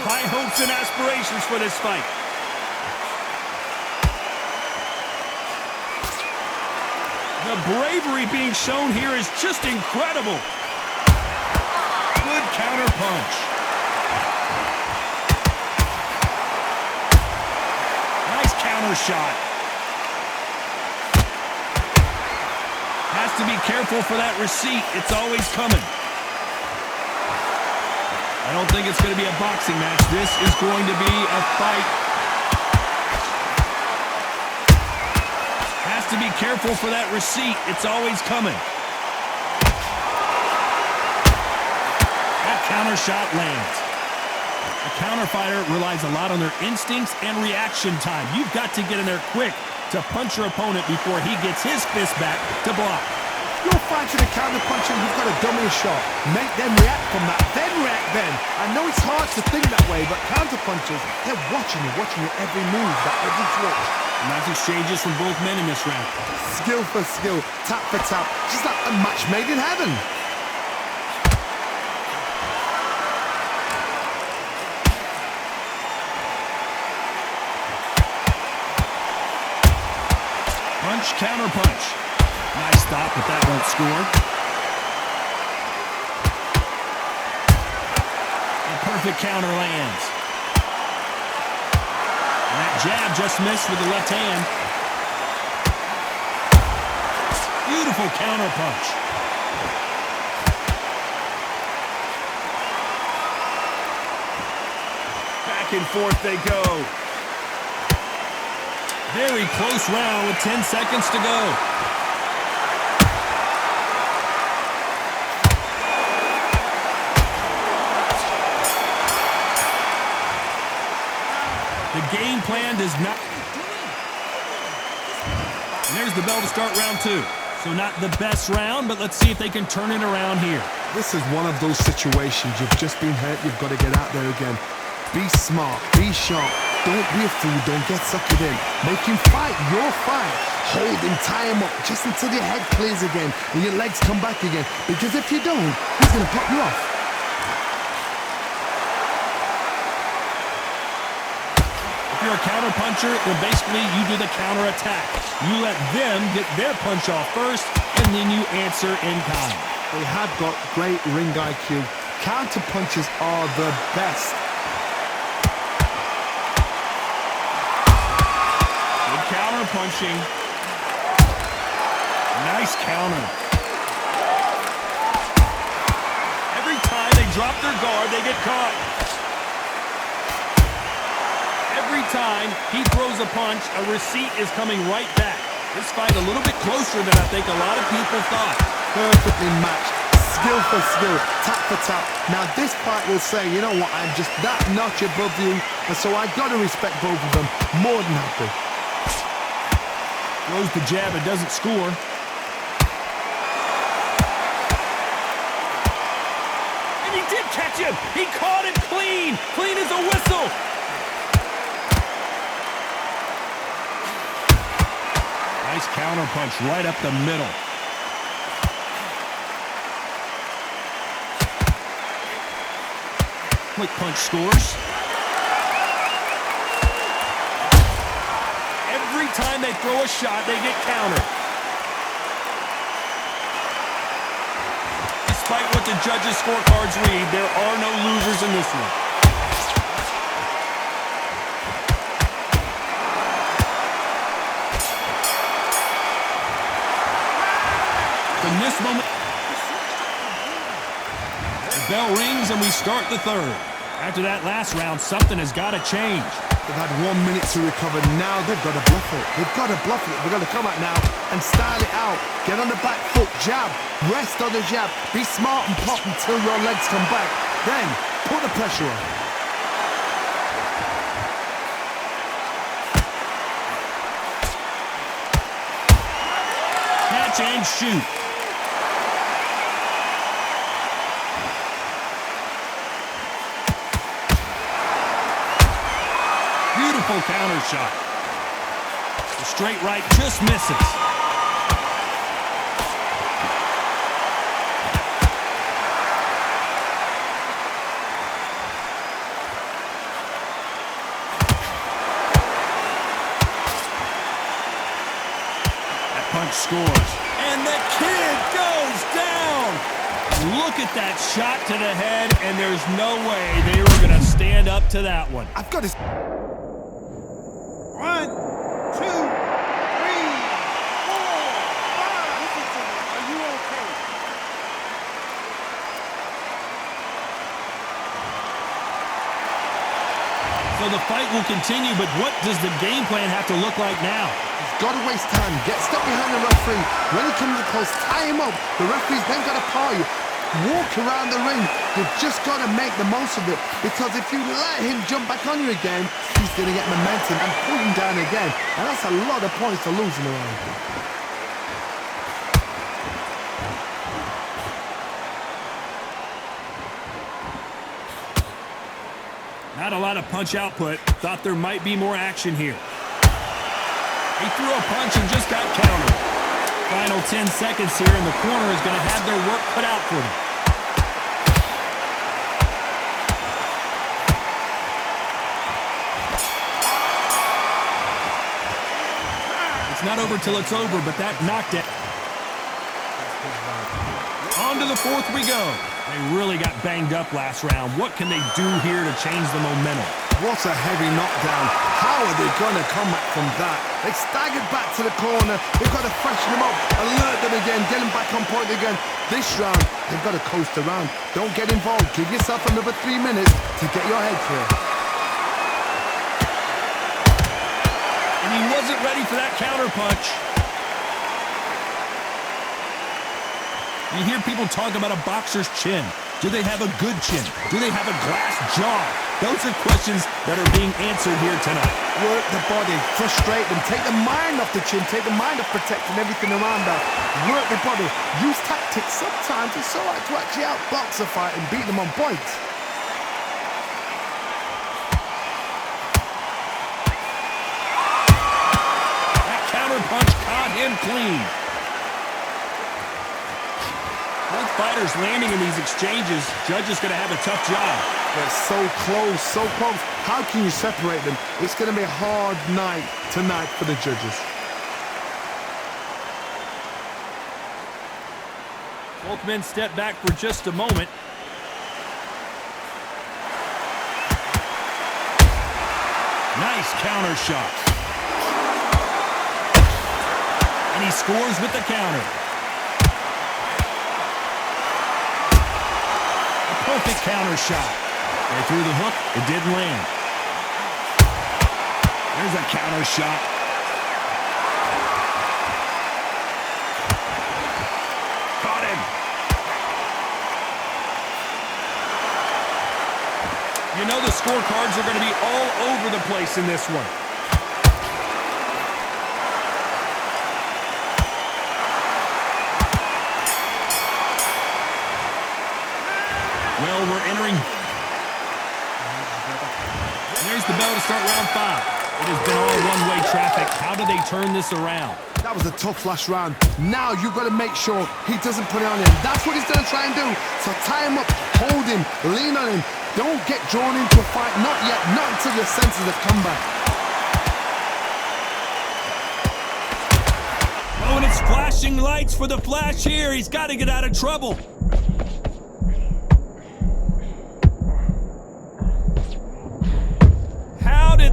High hopes and aspirations for this fight. The bravery being shown here is just incredible. Good counter punch. Nice counter shot. Has to be careful for that receipt. It's always coming. I don't think it's going to be a boxing match. This is going to be a fight. Has to be careful for that receipt. It's always coming. That counter shot lands. A counter fighter relies a lot on their instincts and reaction time. You've got to get in there quick to punch your opponent before he gets his fist back to block. You're fighting a counter puncher, you've got to dummy a shot. Make them react from that, then react then. I know it's hard to think that way, but counter punchers, they're watching you every move, that every twitch. Nice exchanges from both men in this round. Skill for skill, tap for tap, just like a match made in heaven. Punch, counter punch. Nice stop, but that won't score. A perfect counter lands. And that jab just missed with the left hand. Beautiful counter punch. Back and forth they go. Very close round with 10 seconds to go. The game plan does not... And there's the bell to start round two. So not the best round, but let's see if they can turn it around here. This is one of those situations. You've just been hurt, you've got to get out there again. Be smart, be sharp. Don't be a fool, don't get suckered in. Make him fight your fight. Hold him, tie him up, just until your head clears again and your legs come back again. Because if you don't, he's going to pop you off. If you're a counter puncher, then basically you do the counter attack. You let them get their punch off first, and then you answer in kind. They have got great ring IQ. Counter punches are the best. Good counter punching. Nice counter. Every time they drop their guard, they get caught. Every time he throws a punch, a receipt is coming right back. This fight a little bit closer than I think a lot of people thought. Perfectly matched. Skill for skill, tap for tap. Now this fight will say, you know what, I'm just that notch above you, and so I got to respect both of them. More than happy. Throws the jab, it doesn't score. And he did catch him. He caught it clean. Clean as a whistle. Nice counter punch right up the middle. Quick punch scores. Every time they throw a shot, they get countered. Despite what the judges' scorecards read, there are no losers in this one. From this moment, the bell rings and we start the third. After that last round, something has got to change. They've had 1 minute to recover. Now they've got to bluff it. They've got to bluff it. They've got to come out now and style it out. Get on the back foot, jab, rest on the jab. Be smart and pop until your legs come back. Then put the pressure on. Catch and shoot. Beautiful counter shot. The straight right just misses. punch scores. And the kid goes down. Look at that shot to the head, and there's no way they were going to stand up to that one. I've got this. 1, 2, 3, 4, 5. Listen to me. Are you okay? So the fight will continue, but what does the game plan have to look like now? He's got to waste time. Get stuck behind the referee. When he comes close, tie him up. The referee's then got to part you. Walk around the ring. You've just got to make the most of it. Because if you let him jump back on you again, he's going to get momentum and pull him down again. And that's a lot of points to losing around. Not a lot of punch output. Thought there might be more action here. He threw a punch and just got countered. Final 10 seconds here, and the corner is going to have their work cut out for them. It's not over till it's over, but that knocked it. On to the fourth we go. They really got banged up last round. What can they do here to change the momentum? What a heavy knockdown. How are they going to come back from that? They staggered back to the corner. They've got to freshen them up, alert them again, get them back on point again. This round, they've got to coast around. Don't get involved. Give yourself another 3 minutes to get your head clear. And he wasn't ready for that counter punch. You hear people talk about a boxer's chin. Do they have a good chin? Do they have a glass jaw? Those are questions that are being answered here tonight. Work the body, frustrate them, take the mind off the chin, take the mind off protecting everything around that. Work the body, use tactics. Sometimes it's so hard to actually outbox a fight and beat them on points. That counter punch caught him clean. Both fighters landing in these exchanges. Judge is going to have a tough job. They're so close, so close. How can you separate them? It's going to be a hard night tonight for the judges. Both men step back for just a moment. Nice counter shot. And he scores with the counter. Perfect counter shot. They threw the hook. It didn't land. There's a counter shot. Caught him. You know the scorecards are going to be all over the place in this one. Well, we're entering. There's the bell to start round 5. It has been all one-way traffic. How do they turn this around? That was a tough last round. Now you've got to make sure he doesn't put it on him. That's what he's going to try and do. So tie him up, hold him, lean on him. Don't get drawn into a fight. Not yet. Not until your senses have come back. Oh, and it's flashing lights for the flash here. He's got to get out of trouble.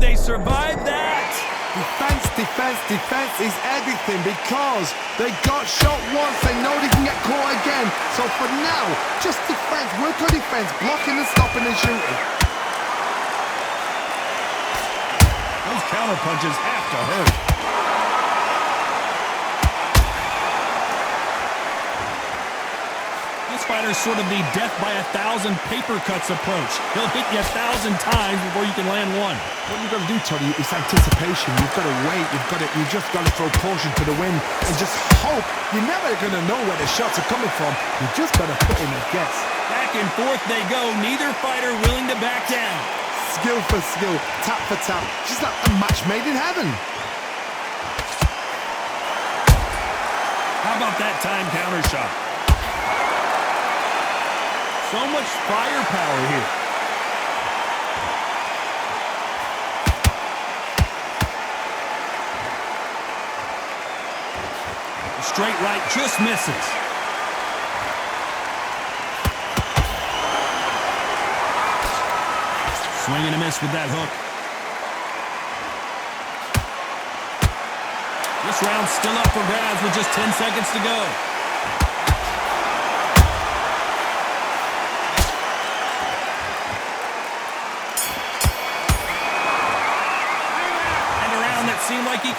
They survived that. Defense, defense, defense is everything because they got shot once. They know they can get caught again. So for now, just defense, work on defense, blocking and stopping and shooting. Those counter punches have to hurt. This fighter's sort of the death by 1,000 paper cuts approach. He'll hit you 1,000 times before you can land one. What you've got to do, Toddy, is anticipation. You've got to wait. You just got to throw caution to the wind and just hope. You're never going to know where the shots are coming from. You just got to put in a guess. Back and forth they go. Neither fighter willing to back down. Skill for skill, tap for tap. Just like a match made in heaven. How about that time counter shot? So much firepower here. straight right, just misses. Swing and a miss with that hook. This round's still up for grabs with just 10 seconds to go. And a round that seemed like he...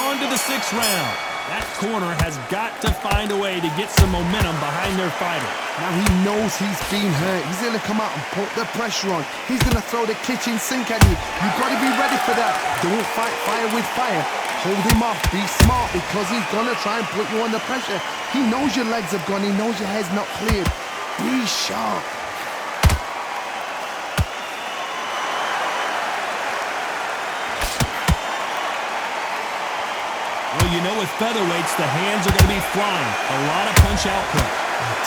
On to the 6th round. That corner has got to find a way to get some momentum behind their fighter. Now he knows he's been hurt. He's going to come out and put the pressure on. He's going to throw the kitchen sink at you. You've got to be ready for that. Don't fight fire with fire. Hold him off. Be smart because he's going to try and put you under pressure. He knows your legs have gone. He knows your head's not cleared. Be sharp. Well, you know with featherweights, the hands are going to be flying. A lot of punch output.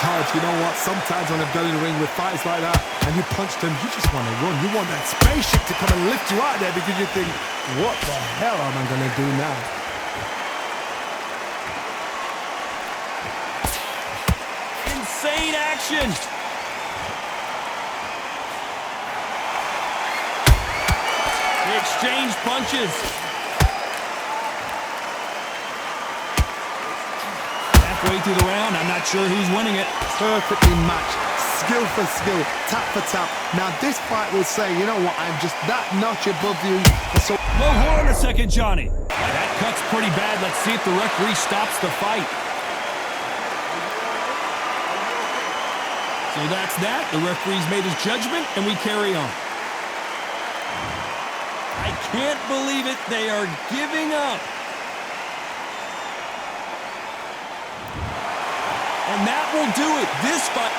Todd, you know what? Sometimes when I've got in the ring with fights like that and you punch them, you just want to run. You want that spaceship to come and lift you out there because you think, what the hell am I going to do now? Insane action. They exchange punches. Halfway through the round, I'm not sure who's winning it. Perfectly matched, skill for skill, tap for tap. Now this fight will say, you know what, I'm just that notch above you. So Well, hold on a second, Johnny. That cut's pretty bad. Let's see if the referee stops the fight. So that's that. The referee's made his judgment, and we carry on. I can't believe it. They are giving up. And that will do it. This fight...